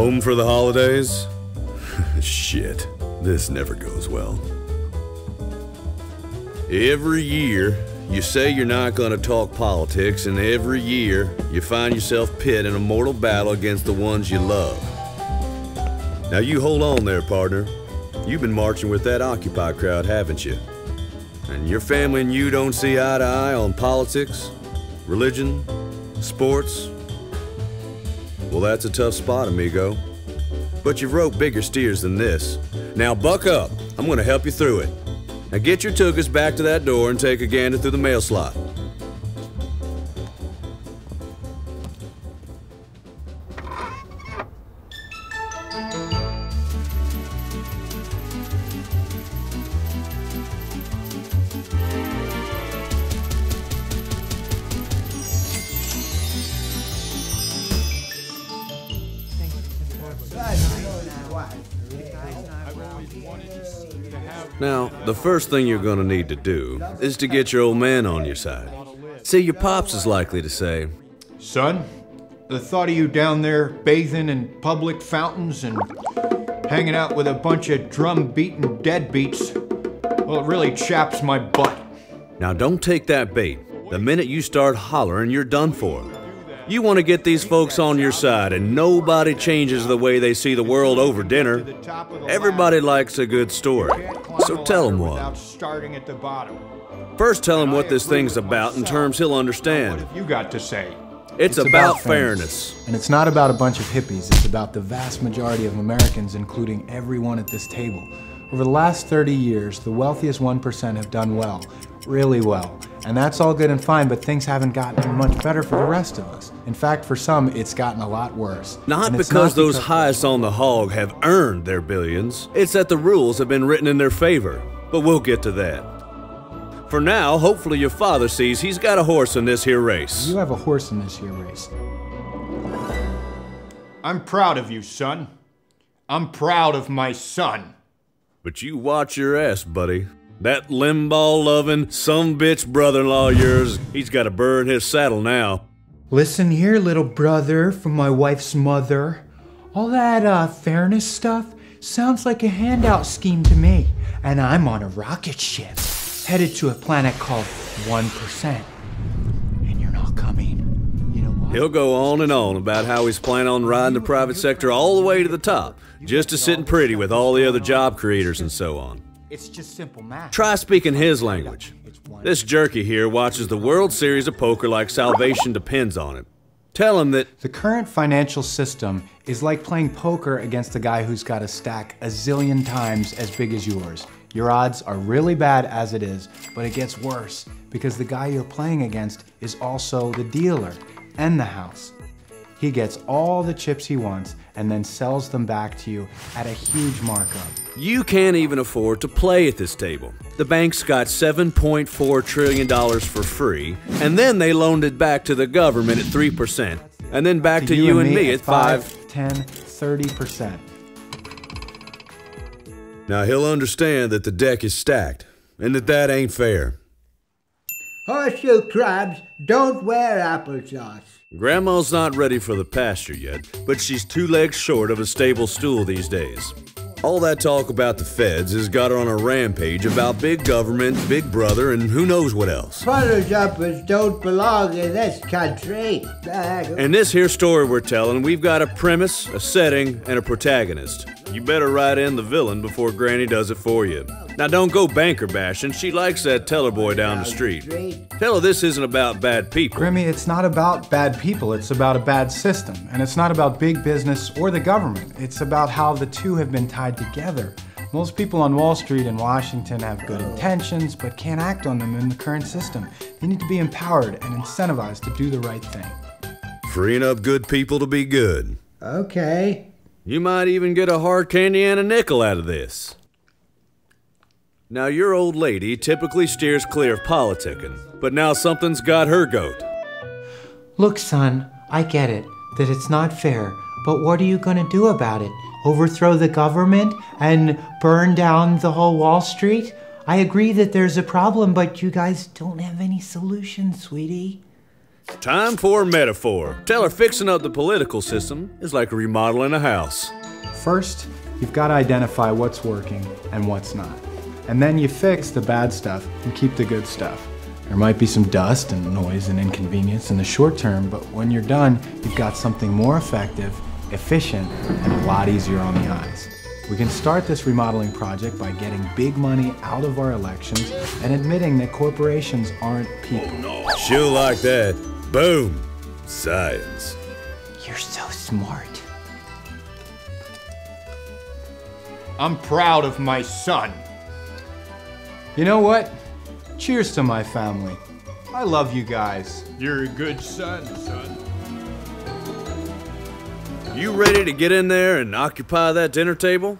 Home for the holidays? Shit, this never goes well. Every year, you say you're not gonna talk politics, and every year, you find yourself pit in a mortal battle against the ones you love. Now you hold on there, partner. You've been marching with that Occupy crowd, haven't you? And your family and you don't see eye to eye on politics, religion, sports? Well, that's a tough spot, amigo. But you've roped bigger steers than this. Now buck up. I'm gonna help you through it. Now get your tuchus back to that door and take a gander through the mail slot. Now, the first thing you're gonna need to do is to get your old man on your side. See, your pops is likely to say, "Son, the thought of you down there bathing in public fountains and hanging out with a bunch of drum-beating deadbeats, well, it really chaps my butt." Now don't take that bait. The minute you start hollering, you're done for. You want to get these folks on your side, and nobody changes the way they see the world over dinner. Everybody likes a good story, so tell them one. First tell him what this thing's about in terms he'll understand. What have you got to say? It's about fairness. And it's not about a bunch of hippies, it's about the vast majority of Americans, including everyone at this table. Over the last 30 years, the wealthiest 1% have done well, really well. And that's all good and fine, but things haven't gotten much better for the rest of us. In fact, for some, it's gotten a lot worse. Not because those highest on the hog have earned their billions. It's that the rules have been written in their favor. But we'll get to that. For now, hopefully your father sees he's got a horse in this here race. You have a horse in this here race. I'm proud of you, son. I'm proud of my son. But you watch your ass, buddy. That limbaugh-loving, some-bitch brother-in-law of yours, he's got a burr in his saddle now. Listen here, little brother from my wife's mother. All that fairness stuff sounds like a handout scheme to me. And I'm on a rocket ship, headed to a planet called 1%. And you're not coming. You know what? He'll go on and on about how he's planning on riding the private sector all the way to the top, just to sitting pretty with all the other job creators and so on. It's just simple math. Try speaking his language. This jerky here watches the World Series of Poker like salvation depends on it. Tell him that the current financial system is like playing poker against a guy who's got a stack a zillion times as big as yours. Your odds are really bad as it is, but it gets worse because the guy you're playing against is also the dealer and the house. He gets all the chips he wants and then sells them back to you at a huge markup. you can't even afford to play at this table. The bank's got $7.4 trillion for free, and then they loaned it back to the government at 3%, and then back to you and me at 5, 10, 30%. Now he'll understand that the deck is stacked, and that ain't fair. Horseshoe crabs don't wear applesauce. Grandma's not ready for the pasture yet, but she's 2 legs short of a stable stool these days. All that talk about the feds has got her on a rampage about big government, big brother, and who knows what else. Photojumpers don't belong in this country. In this here story we're telling, we've got a premise, a setting, and a protagonist. You better write in the villain before Granny does it for you. Now don't go banker bashing, she likes that teller boy down the street. Tell her this isn't about bad people. Grimmy, it's not about bad people, it's about a bad system. And it's not about big business or the government. It's about how the two have been tied together. Most people on Wall Street in Washington have good intentions, but can't act on them in the current system. They need to be empowered and incentivized to do the right thing. Freeing up good people to be good. Okay. You might even get a hard candy and a nickel out of this. Now, your old lady typically steers clear of politicking, but now something's got her goat. Look, son, I get it, that it's not fair, but what are you gonna do about it? Overthrow the government and burn down the whole Wall Street? I agree that there's a problem, but you guys don't have any solutions, sweetie. Time for a metaphor. Tell her fixing up the political system is like remodeling a house. First, you've got to identify what's working and what's not. And then you fix the bad stuff and keep the good stuff. There might be some dust and noise and inconvenience in the short term, but when you're done, you've got something more effective, efficient, and a lot easier on the eyes. We can start this remodeling project by getting big money out of our elections and admitting that corporations aren't people. She'll like that. Boom. Science. You're so smart. I'm proud of my son. You know what? Cheers to my family. I love you guys. You're a good son, son. You ready to get in there and occupy that dinner table?